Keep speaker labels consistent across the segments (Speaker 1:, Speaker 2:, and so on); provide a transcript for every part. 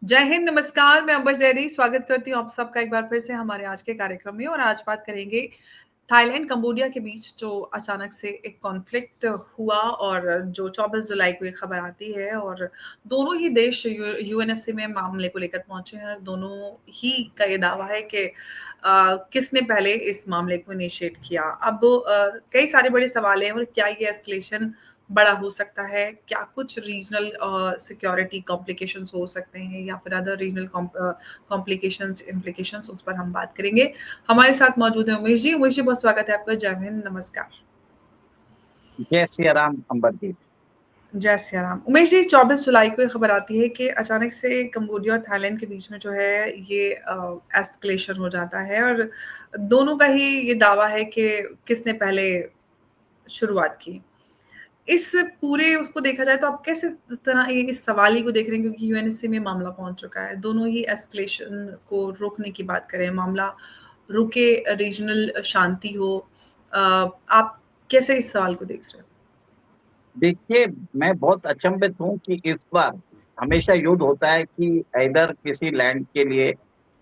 Speaker 1: जय हिंद, नमस्कार। मैं अंबर ज़ैदी स्वागत करती हूँ आप सबका एक बार फिर से हमारे आज के कार्यक्रम में और आज बात करेंगे थाईलैंड, कंबोडिया के बीच जो अचानक से एक कॉन्फ्लिक्ट हुआ और जो 24 जुलाई को ये खबर आती है और दोनों ही देश यूएनएससी में मामले को लेकर पहुंचे हैं। दोनों ही का ये दावा है कि किसने पहले इस मामले को इनिशिएट किया। अब कई सारे बड़े सवाल हैं और क्या ये एस्केलेशन बड़ा हो सकता है? क्या कुछ रीजनल सिक्योरिटी कॉम्प्लिकेशंस हो सकते हैं या फिर अदर रीजनल कॉम्प्लिकेशंस, इम्प्लिकेशंस उस पर हम बात करेंगे। हमारे साथ मौजूद है उमेश जी। उमेश जी, बहुत स्वागत है आपका। जय हिंद, नमस्कार।
Speaker 2: जय सिया राम अंबरदीप।
Speaker 1: जय सिया राम। उमेश जी, 24 जुलाई को ये खबर आती है कि अचानक से कंबोडिया और थाईलैंड के बीच में जो है ये एस्केलेशन हो जाता है और दोनों का ही ये दावा है कि किसने पहले शुरुआत की। इस पूरे उसको देखा जाए तो आप कैसे इस तरह इस सवाल ही को देख रहे हैं, क्योंकि यूएनएससी में मामला पहुंच चुका है। दोनों ही एस्केलेशन को रोकने की बात करें, मामला रुके, रीजनल शांति हो। आप कैसे इस सवाल को देख रहे हैं?
Speaker 2: देखिए, मैं बहुत अचंभित हूँ कि इस बार हमेशा युद्ध होता है कि इधर किसी लैंड के लिए,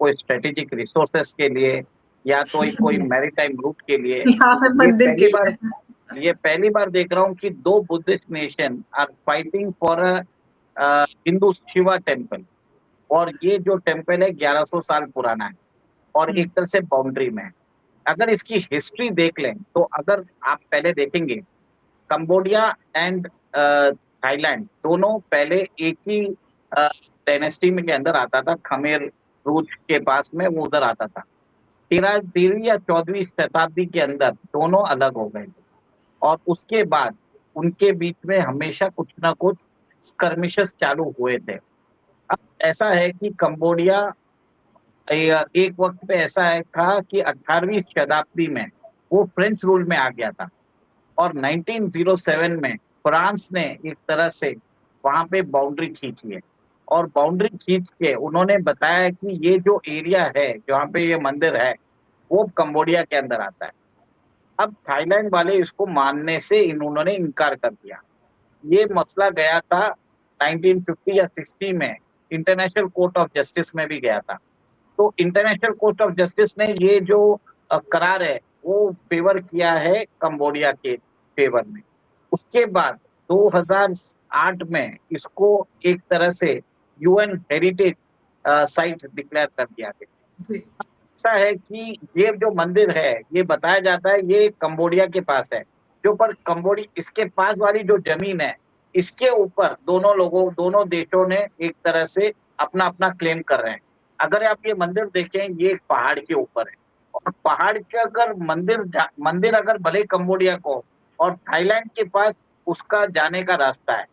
Speaker 2: कोई स्ट्रेटेजिक रिसोर्सेस के लिए या तो कोई मैरीटाइम रूट के लिए।
Speaker 1: यहाँ पे
Speaker 2: ये
Speaker 1: मंदिर के
Speaker 2: पहली बार
Speaker 1: लिए।
Speaker 2: ये पहली बार देख रहा हूँ कि दो Buddhist nation are fighting for a Hindu Shiva temple. और ये जो टेम्पल है 1100 साल पुराना है और
Speaker 1: हुँ,
Speaker 2: एक तरह से बाउंड्री में है। अगर इसकी हिस्ट्री देख लें तो अगर आप पहले देखेंगे, कंबोडिया एंड थाईलैंड दोनों पहले एक ही डायनेस्टी में के अंदर आता था। खमेर रूच के पास में वो उधर आता था। 13वीं या 14वीं शताब्दी के अंदर दोनों अलग हो गए थे और उसके बाद उनके बीच में हमेशा कुछ ना कुछ स्कर्मिशेस चालू हुए थे। अब ऐसा है कि कंबोडिया एक वक्त पे ऐसा है था कि 18वीं शताब्दी में वो फ्रेंच रूल में आ गया था और 1907 में फ्रांस ने एक तरह से वहां पे बाउंड्री खींची है। और बाउंड्री खींच के उन्होंने बताया कि ये जो एरिया है जहाँ पे ये मंदिर है वो कंबोडिया के अंदर आता है। अब थाईलैंड वाले इसको मानने से इन्होंने इनकार कर दिया। ये मसला गया था 1950 या 60 में, इंटरनेशनल कोर्ट ऑफ जस्टिस में भी गया था। तो इंटरनेशनल कोर्ट ऑफ जस्टिस ने ये जो करार है वो फेवर किया है कंबोडिया के फेवर में। उसके बाद 2008 में इसको एक तरह से यूएन हेरिटेज साइट डिक्लेयर कर दिया गया।
Speaker 1: जी।
Speaker 2: ऐसा है कि ये जो मंदिर है ये बताया जाता है ये कंबोडिया के पास है। जो पर कंबोडिया इसके पास वाली जो जमीन है इसके ऊपर दोनों देशों ने एक तरह से अपना अपना क्लेम कर रहे हैं। अगर आप ये मंदिर देखें ये एक पहाड़ के ऊपर है और पहाड़ के अगर मंदिर अगर भले कंबोडिया को और थाईलैंड के पास उसका जाने का रास्ता है।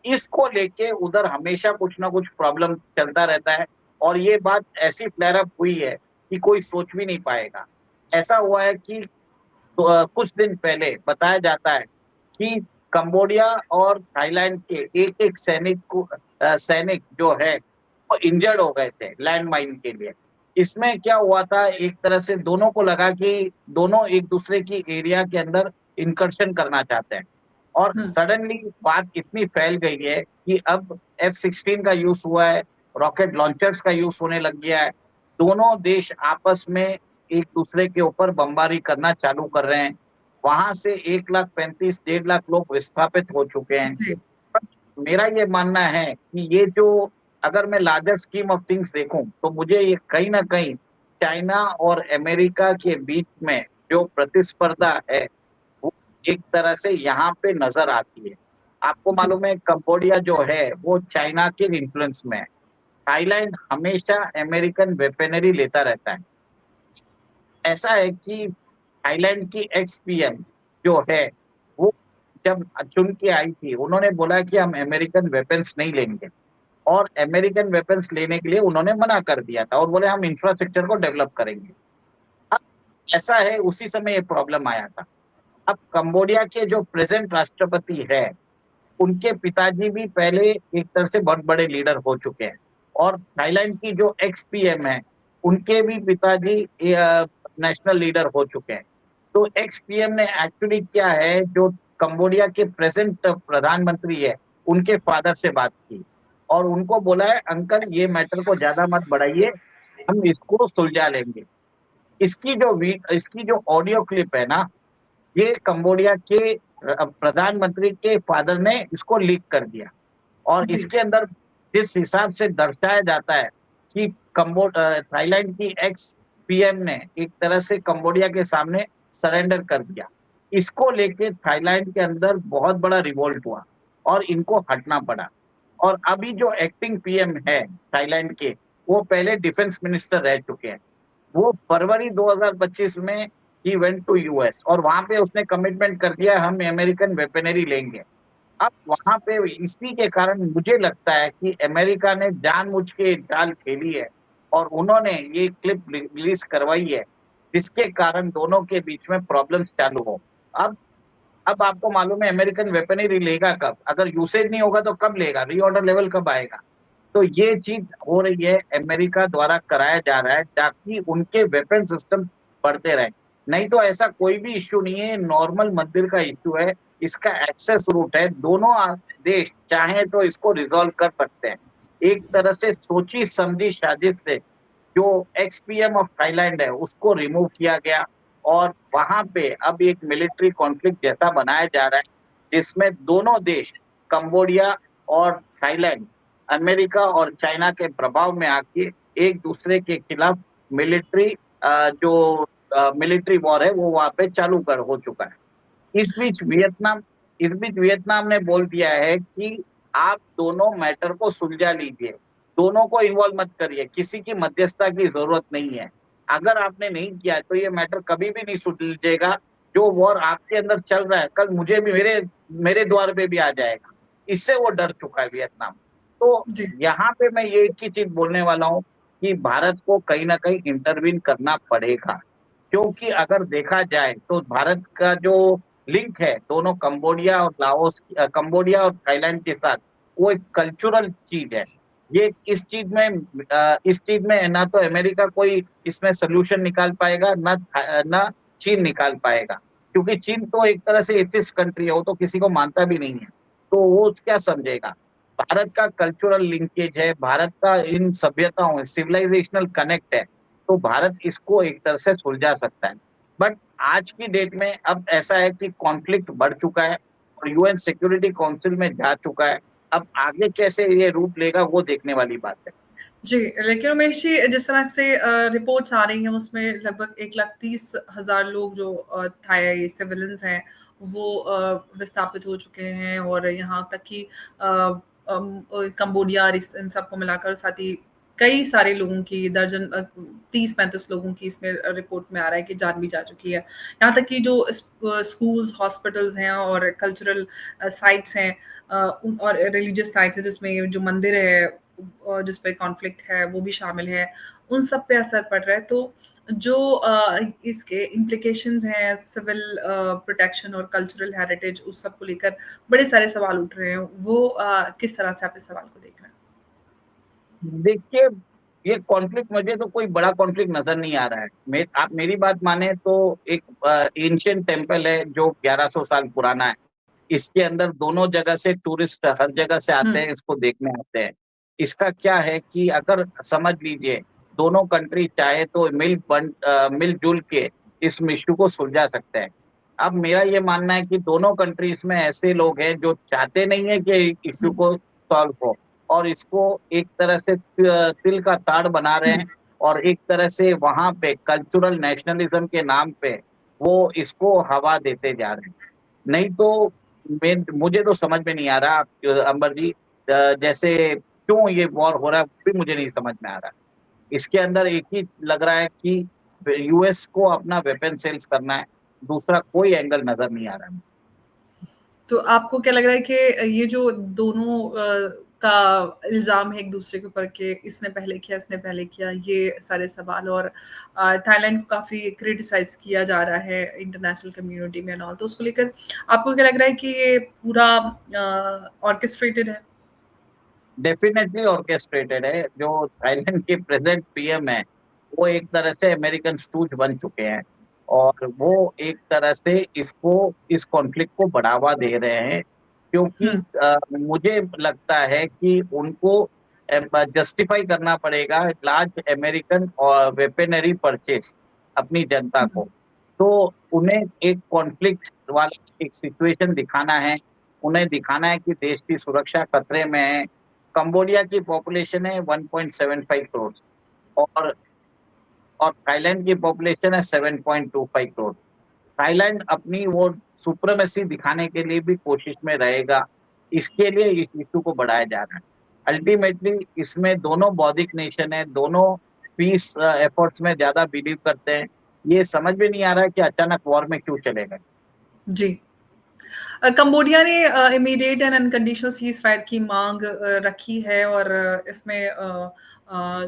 Speaker 2: इसको लेके उधर हमेशा कुछ ना कुछ प्रॉब्लम चलता रहता है और ये बात ऐसी फ्लेयर अप हुई है कि कोई सोच भी नहीं पाएगा। ऐसा हुआ है कि कुछ दिन पहले बताया जाता है कि कंबोडिया और थाईलैंड के एक-एक सैनिक जो है वो इंजर्ड हो गए थे लैंड माइन के लिए। इसमें क्या हुआ था, एक तरह से दोनों को लगा कि दोनों एक दूसरे की एरिया के अंदर इनकर्शन करना चाहते हैं और
Speaker 1: हुँ,
Speaker 2: सडनली बात इतनी फैल गई है कि अब F-16 का यूज हुआ है, रॉकेट लॉन्चर्स का यूज होने लग गया है। दोनों देश आपस में एक दूसरे के ऊपर बमबारी करना चालू कर रहे हैं। वहां से 1,35,000 1,50,000 लोग विस्थापित हो चुके हैं।
Speaker 1: जी।
Speaker 2: पर मेरा ये मानना है कि ये जो, अगर मैं लार्जर स्कीम ऑफ थिंग्स देखूं तो मुझे ये कहीं ना कहीं चाइना और अमेरिका के बीच में जो प्रतिस्पर्धा है वो एक तरह से यहाँ पे नजर आती है। आपको
Speaker 1: जी।
Speaker 2: मालूम है कंबोडिया जो है वो चाइना के इन्फ्लुएंस में है। थाईलैंड हमेशा अमेरिकन वेपनरी लेता रहता है। ऐसा है कि थाईलैंड की एक्स पीएम जो है वो जब चुन के आई थी उन्होंने बोला कि हम अमेरिकन वेपन्स नहीं लेंगे और अमेरिकन वेपन्स लेने के लिए उन्होंने मना कर दिया था और बोले हम इंफ्रास्ट्रक्चर को डेवलप करेंगे। अब ऐसा है उसी समय ये प्रॉब्लम आया था। अब कंबोडिया के जो प्रेजेंट राष्ट्रपति है उनके पिताजी भी पहले एक तरह से बहुत बड़े लीडर हो चुके हैं और थाईलैंड की जो एक्स पीएम है उनके भी पिताजी नेशनल लीडर हो चुके हैं। तो एक्स पीएम ने एक्चुअली क्या है, जो कंबोडिया के प्रेजेंट प्रधानमंत्री है उनके फादर से बात की और उनको बोला है अंकल ये मैटर को ज्यादा मत बढ़ाइए, हम इसको सुलझा लेंगे। इसकी जो ऑडियो क्लिप है ना, ये कंबोडिया के प्रधानमंत्री के फादर ने इसको लीक कर दिया। और
Speaker 1: जी,
Speaker 2: इसके अंदर जिस हिसाब से दर्शाया जाता है कि थाईलैंड की एक्स पीएम ने एक तरह से कंबोडिया के सामने सरेंडर कर दिया। इसको लेके थाईलैंड के अंदर बहुत बड़ा रिवोल्ट हुआ और इनको हटना पड़ा। और अभी जो एक्टिंग पीएम है थाईलैंड के, वो पहले डिफेंस मिनिस्टर रह चुके हैं। वो फरवरी 2025 में ही वेंट टू यूएस और वहां पे उसने कमिटमेंट कर दिया हम अमेरिकन वेपनरी लेंगे। अब वहां पे इसी के कारण मुझे लगता है कि अमेरिका ने जानबूझ के एक चाल खेली है और उन्होंने ये क्लिप रिलीज करवाई है, जिसके कारण दोनों के बीच में प्रॉब्लम्स चालू हो। अब अब आपको मालूम है अमेरिकन वेपनरी लेगा कब? अगर यूसेज नहीं होगा तो कब लेगा? रीऑर्डर लेवल कब आएगा? तो ये चीज हो रही है, अमेरिका द्वारा कराया जा रहा है ताकि उनके वेपन सिस्टम बढ़ते रहे। नहीं तो ऐसा कोई भी इश्यू नहीं है, नॉर्मल मंदिर का इश्यू है, इसका एक्सेस रूट है। दोनों देश चाहे तो इसको रिजॉल्व कर सकते हैं। एक तरह से सोची समझी साजिश से जो एक्सपीएम ऑफ थाईलैंड है उसको रिमूव किया गया और वहां पे अब एक मिलिट्री कॉन्फ्लिक्ट जैसा बनाया जा रहा है, जिसमें दोनों देश कंबोडिया और थाईलैंड अमेरिका और चाइना के प्रभाव में आके एक दूसरे के खिलाफ मिलिट्री जो मिलिट्री वॉर है वो वहां पे चालू कर हो चुका है। इस बीच वियतनाम इस बीच वियतनाम ने बोल दिया है कि आप दोनों मैटर को सुलझा लीजिए, दोनों को इन्वॉल्व मत करिए, किसी की मध्यस्थता की जरूरत नहीं है। अगर आपने नहीं किया तो ये मैटर कभी भी नहीं सुलझेगा। जो वॉर आपके अंदर चल रहा है कल मुझे भी मेरे मेरे द्वार पे भी आ जाएगा। इससे वो डर चुका है वियतनाम। तो
Speaker 1: जी,
Speaker 2: यहाँ पे मैं ये एक ही चीज बोलने वाला हूँ कि भारत को कहीं ना कहीं इंटरवीन करना पड़ेगा। क्योंकि अगर देखा जाए तो भारत का जो लिंक है दोनों कंबोडिया और थाईलैंड के साथ, वो एक कल्चरल चीज है। ये इस चीज में ना तो अमेरिका कोई इसमें सोल्यूशन निकाल पाएगा, ना चीन निकाल पाएगा। क्योंकि चीन तो एक तरह से एथिस्ट कंट्री है, वो तो किसी को मानता भी नहीं है, तो वो क्या समझेगा। भारत का कल्चरल लिंकेज है, भारत का इन सभ्यताओं सिविलाइजेशनल कनेक्ट है, तो भारत इसको एक तरह से सुलझा सकता है। बट आज की डेट में अब ऐसा है कि कॉन्फ्लिक्ट बढ़ चुका है और यूएन सिक्योरिटी काउंसिल में जा चुका है। अब आगे कैसे ये रूप लेगा वो देखने वाली बात है।
Speaker 1: जी, लेकिन उमेश जी जिस तरह से रिपोर्ट्स आ रही हैं उसमें लगभग 1,30,000 लोग जो थाई सिविलियंस हैं वो विस्थापित हो चुके हैं और यहाँ तक कि कंबोडिया और इन सबको मिलाकर साथ ही कई सारे लोगों की दर्जन 30-35 लोगों की इसमें रिपोर्ट में आ रहा है कि जान भी जा चुकी है। यहाँ तक कि जो स्कूल्स, हॉस्पिटल्स हैं और कल्चरल साइट्स हैं और रिलीजियस साइट्स हैं जिसमें जो मंदिर है जिस पे कॉन्फ्लिक्ट है वो भी शामिल है, उन सब पे असर पड़ रहा है। तो जो इसके इम्प्लीकेशंस हैं सिविल प्रोटेक्शन और कल्चरल हेरिटेज उस सब को लेकर बड़े सारे सवाल उठ रहे हैं। वो किस तरह से आप इस सवाल को देख रहे हैं?
Speaker 2: देखिए, ये कॉन्फ्लिक्ट मुझे तो कोई बड़ा कॉन्फ्लिक्ट नजर नहीं आ रहा है। आप मेरी बात माने तो एक एंशियंट टेम्पल है जो 1100 साल पुराना है। इसके अंदर दोनों जगह से टूरिस्ट हर जगह से
Speaker 1: हुँ,
Speaker 2: आते हैं, इसको देखने आते हैं। इसका क्या है कि अगर समझ लीजिए दोनों कंट्री चाहे तो मिलजुल के इस इश्यू को सुलझा सकते हैं। अब मेरा ये मानना है कि दोनों कंट्रीज में ऐसे लोग हैं जो चाहते नहीं है कि इश्यू
Speaker 1: हुँ,
Speaker 2: को सॉल्व हो और इसको एक तरह से तिल का ताड़ बना रहे
Speaker 1: हुँ।
Speaker 2: हैं और एक तरह से वहां पे कल्चरल नेशनलिज्म के नाम पे वो इसको हवा देते जा रहे हैं। नहीं तो मुझे तो समझ में नहीं आ रहा अंबर जी, जैसे क्यों ये वॉर हो रहा है वो भी मुझे नहीं समझ में आ रहा। इसके अंदर एक ही लग रहा है कि यूएस को अपना वेपन सेल्स करना है, दूसरा कोई एंगल नजर नहीं आ रहा है।
Speaker 1: तो आपको क्या लग रहा है कि ये जो दोनों का इल्ज़ाम है एक-दूसरे के ऊपर कि इसने पहले किया, ये सारे सवाल और थाईलैंड को काफ़ी क्रिटिसाइज़ किया जा रहा है इंटरनेशनल कम्युनिटी में एंड ऑल, तो उसको लेकर आपको क्या लग रहा है कि ये पूरा ऑर्केस्ट्रेटेड है?
Speaker 2: डेफिनेटली ऑर्केस्ट्रेटेड है। जो थाईलैंड के प्रेजेंट पीएम है वो एक तरह से अमेरिकन स्टूज बन चुके हैं और वो एक तरह से इस कॉन्फ्लिक्ट को बढ़ावा दे रहे हैं। क्योंकि
Speaker 1: हुँ,
Speaker 2: मुझे लगता है कि उनको जस्टिफाई करना पड़ेगा लार्ज अमेरिकन और वेपनरी परचेज अपनी जनता
Speaker 1: हुँ,
Speaker 2: को। तो उन्हें एक कॉन्फ्लिक्ट वाला एक सिचुएशन दिखाना है, उन्हें दिखाना है कि देश की सुरक्षा खतरे में है। कंबोडिया की पॉपुलेशन है 1.75 करोड़ और थाईलैंड की पॉपुलेशन है 7.25 करोड़। थाईलैंड अपनी वो सुप्रीमेसी दिखाने के लिए भी कोशिश में रहेगा। इसके लिए इस इश्यू को बढ़ाया जा रहा है। अल्टीमेटली इसमें दोनों बौद्धिक नेशन है, दोनों पीस एफर्ट्स में ज़्यादा बिलीव करते हैं। ये समझ में नहीं आ रहा है कि अचानक वॉर में क्यों चले गए?
Speaker 1: जी। कंबोडिया ने इमीडिएट एंड अनकंडीशनल सीज़फायर की माँग रखी है और इसमें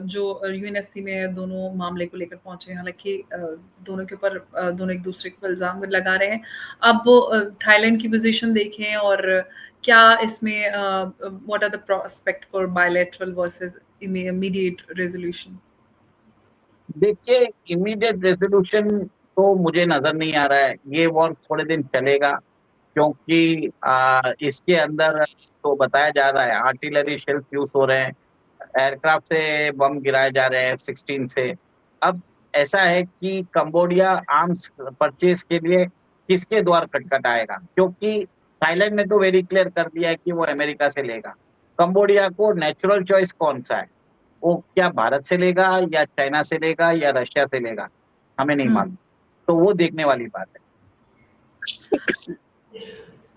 Speaker 1: जो यूएनएससी में दोनों मामले को लेकर पहुँचे हैं। हालाँकि दोनों के ऊपर दोनों एक-दूसरे के ऊपर इल्ज़ाम लगा रहे हैं। अब थाईलैंड की पोज़ीशन देखें और क्या इसमें what are the prospect for bilateral versus immediate resolution?
Speaker 2: देखिए, इमीडिएट रेज़ोल्यूशन तो मुझे नज़र नहीं आ रहा है। ये वॉर थोड़े दिन चलेगा क्योंकि इसके अंदर तो बताया जा रहा है आर्टिलरी शेल्स यूज़ हो रहे हैं। एयरक्राफ्ट से बम गिराए जा रहे हैं F-16 से। अब ऐसा है कि कंबोडिया आर्म्स परचेज़ के लिए किसके द्वार खटखटाएगा? क्योंकि थाईलैंड ने तो वेरी क्लियर कर दिया है कि वो अमेरिका से लेगा। कंबोडिया को नेचुरल चॉइस कौन-सा है? वो क्या भारत से लेगा या चाइना से लेगा या रशिया से लेगा? हमें नहीं
Speaker 1: हुँ।
Speaker 2: मालूम। तो वो देखने वाली बात है।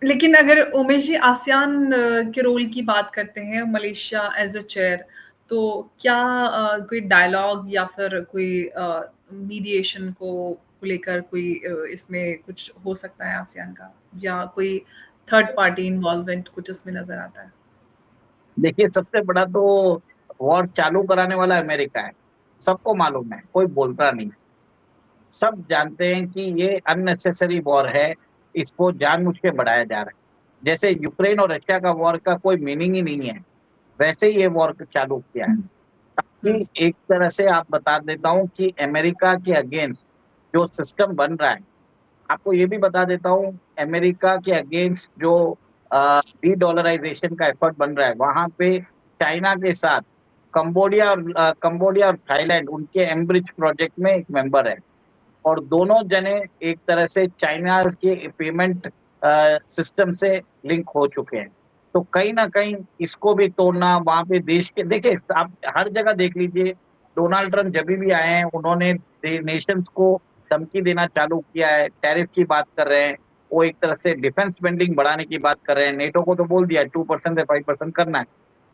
Speaker 1: लेकिन अगर उमेश जी आसियान के रोल की बात करते हैं, मलेशिया एज़ अ चेयर, तो क्या कोई डायलॉग या फिर कोई मीडिएशन को लेकर कोई इसमें कुछ हो सकता है आसियान का? या कोई थर्ड पार्टी इन्वॉल्वमेंट कुछ इसमें नज़र आता है?
Speaker 2: देखिए, सबसे बड़ा तो वॉर चालू कराने वाला अमेरिका है। सबको मालूम है, कोई बोलता नहीं। सब जानते हैं कि ये अननेसेसरी वॉर है, इसको जानबूझ के बढ़ाया जा रहा है। जैसे यूक्रेन और रशिया का वॉर का कोई मीनिंग ही नहीं है, वैसे ही ये वॉर चालू किया है।
Speaker 1: हुँ, हुँ,
Speaker 2: ताकि एक तरह से आप बता देता हूँ कि अमेरिका के अगेंस्ट जो सिस्टम बन रहा है, आपको ये भी बता देता हूँ अमेरिका के अगेंस्ट जो डी-डॉलराइज़ेशन का एफर्ट बन रहा है, वहाँ पे चाइना के साथ कंबोडिया और थाईलैंड उनके एमब्रिज प्रोजेक्ट में एक मेंबर है। और दोनों जने एक तरह से चाइना के पेमेंट सिस्टम से लिंक हो चुके हैं। तो कहीं न कहीं इसको भी तोड़ना वहाँ पे देश के देखिए आप हर जगह देख लीजिए डोनाल्ड ट्रम्प जभी भी आए हैं उन्होंने नेशंस को धमकी देना चालू किया है, टैरिफ की बात कर रहे हैं, वो एक तरह से डिफेंस स्पेंडिंग बढ़ाने की बात कर रहे हैं, नेटो को तो बोल दिया 2% से 5% करना है।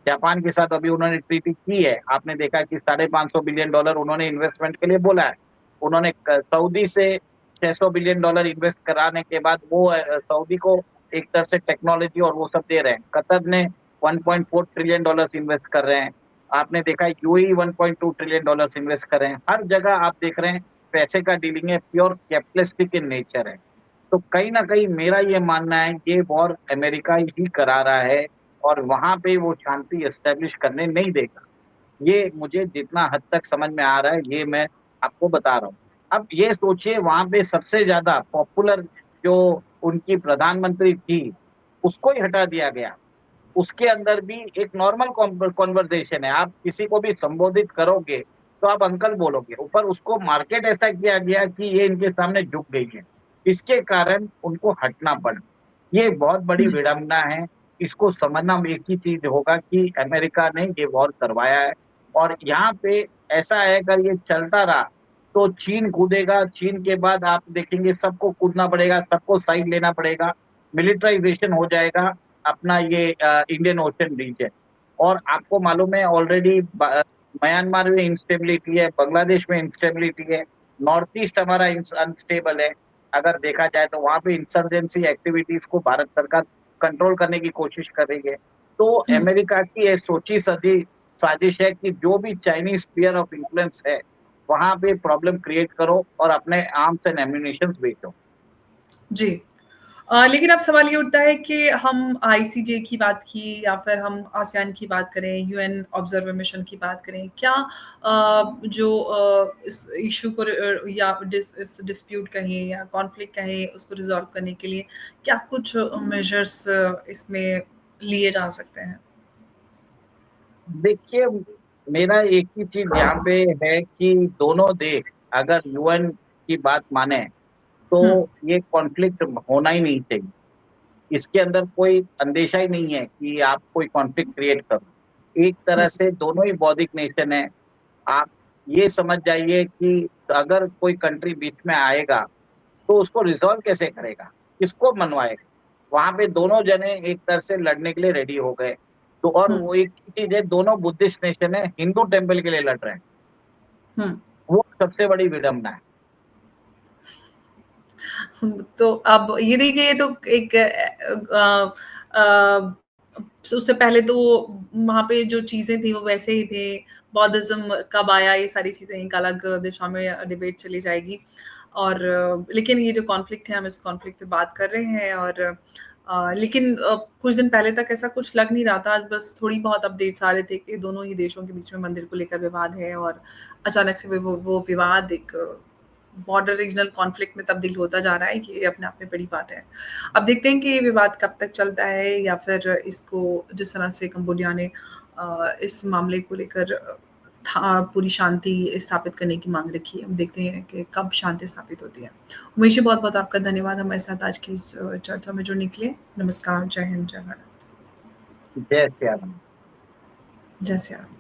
Speaker 2: जापान के साथ अभी उन्होंने ट्रीटी की है, आपने देखा कि $550 बिलियन उन्होंने इन्वेस्टमेंट के लिए बोला है। उन्होंने सऊदी से $600 बिलियन इन्वेस्ट कराने के बाद वो सऊदी को एक तरह से टेक्नोलॉजी और वो सब दे रहे हैं। कतर ने $1.4 ट्रिलियन इन्वेस्ट कर रहे हैं। आपने देखा है यूएई $1.2 ट्रिलियन इन्वेस्ट कर रहे हैं। हर जगह आप देख रहे हैं पैसे का डीलिंग है, प्योर कैपिटलिस्टिक इन नेचर है। तो कहीं न कहीं मेरा ये मानना है ये वॉर अमेरिका ही करा रहा है और वहाँ पे वो शांति एस्टेब्लिश करने नहीं देगा। ये मुझे जितना हद तक समझ में आ रहा है, ये मैं आपको बता रहा हूँ। अब ये सोचिए वहाँ पे सबसे ज़्यादा पॉपुलर जो उनकी प्रधानमंत्री थी, उसको ही हटा दिया गया। उसके अंदर भी एक नॉर्मल कन्वर्सेशन है, आप किसी को भी संबोधित करोगे, तो आप अंकल बोलोगे, ऊपर उसको मार्केट ऐसा किया गया कि ये इनके सामने झुक गई है। इसके कारण उनको हटना पड़ा। ये बहुत बड़ी
Speaker 1: हुँ,
Speaker 2: विडंबना है, इसको समझना एक ही चीज़ होगा कि अमेरिका ने ये वॉर करवाया है और यहाँ पे ऐसा है अगर ये चलता रहा, तो चीन कूदेगा, चीन के बाद आप देखेंगे सबको कूदना पड़ेगा, सबको साइड लेना पड़ेगा, मिलिटराइज़ेशन हो जाएगा अपना ये इंडियन ओशन रीजन और आपको मालूम है ऑलरेडी म्यांमार में इंस्टेबिलिटी है, बांग्लादेश में इंस्टेबिलिटी है, नॉर्थ ईस्ट हमारा अनस्टेबल है। अगर देखा जाए तो वहाँ पे इंसर्जेंसी एक्टिविटीज़ को भारत सरकार कंट्रोल करने की कोशिश कर रही है। तो
Speaker 1: हुँ।
Speaker 2: अमेरिका की ये सोची-समझी साजिश है कि जो भी चाइनीज़ स्फीयर ऑफ इन्फ्लुएंस है, वहाँ पे प्रॉब्लम क्रिएट करो और अपने आर्म्स एंड एम्यूनिशंस बेचो।
Speaker 1: जी। लेकिन अब सवाल ये उठता है कि हम आईसीजे की बात की या फिर हम आसियान की बात करें, यूएन ऑब्जर्वर मिशन की बात करें, क्या इस इश्यू को या इस डिस्प्यूट कहें या कॉन्फ्लिक्ट कहें, उसको रिज़ॉल्व करने के लिए क्या कुछ मेजर्स इसमें लिए जा सकते हैं?
Speaker 2: देखिए, मेरा एक ही चीज़ यहाँ पे है कि दोनों देश अगर यूएन की बात माने,
Speaker 1: हुँ,
Speaker 2: तो ये कॉन्फ्लिक्ट होना ही नहीं चाहिए। इसके अंदर कोई अंदेशा ही नहीं है कि आप कोई कॉन्फ्लिक्ट क्रिएट करो। एक
Speaker 1: हुँ,
Speaker 2: तरह से दोनों ही बौद्धिक नेशन हैं। आप ये समझ जाइए कि अगर कोई कंट्री बीच में आएगा, तो उसको रिज़ॉल्व कैसे करेगा? किसको मनवाएगा? वहाँ पे दोनों जने एक तरह से लड़ने के लिए रेडी हो गए। तो और
Speaker 1: हुँ,
Speaker 2: वो एक ही चीज़ है, दोनों बुद्धिस्ट नेशन है, हिंदू टेम्पल के लिए लड़ रहे हैं।
Speaker 1: हुँ।
Speaker 2: वो सबसे बड़ी विडंबना है।
Speaker 1: तो अब ये देखिए ये तो एक उससे पहले तो वहाँ पे जो चीज़ें थी वो वैसे ही थे। बौद्धिज़्म कब आया ये सारी चीज़ें एक अलग दिशा में डिबेट चली जाएगी। और लेकिन ये जो कॉन्फ्लिक्ट है हम इस कॉन्फ्लिक्ट पे बात कर रहे हैं और लेकिन कुछ दिन पहले तक ऐसा कुछ लग नहीं रहा था। बस थोड़ी बहुत अपडेट्स आ रहे थे कि दोनों ही देशों के बीच में मंदिर को लेकर विवाद है और अचानक से वो विवाद एक बॉर्डर रीजनल कॉन्फ्लिक्ट में तब्दील होता जा रहा है, ये अपने आप में बड़ी बात है। अब देखते हैं कि ये विवाद कब तक चलता है या फिर इसको जिस तरह से कंबोडिया ने इस मामले को लेकर पूरी शांति स्थापित करने की माँग रखी है। हम देखते हैं कि कब शांति स्थापित होती है। उमेश जी बहुत-बहुत आपका धन्यवाद हमारे साथ आज की इस चर्चा में जुड़ने के लिए। नमस्कार, जय हिंद, जय भारत।
Speaker 2: जय श्री राम।
Speaker 1: जय श्री राम।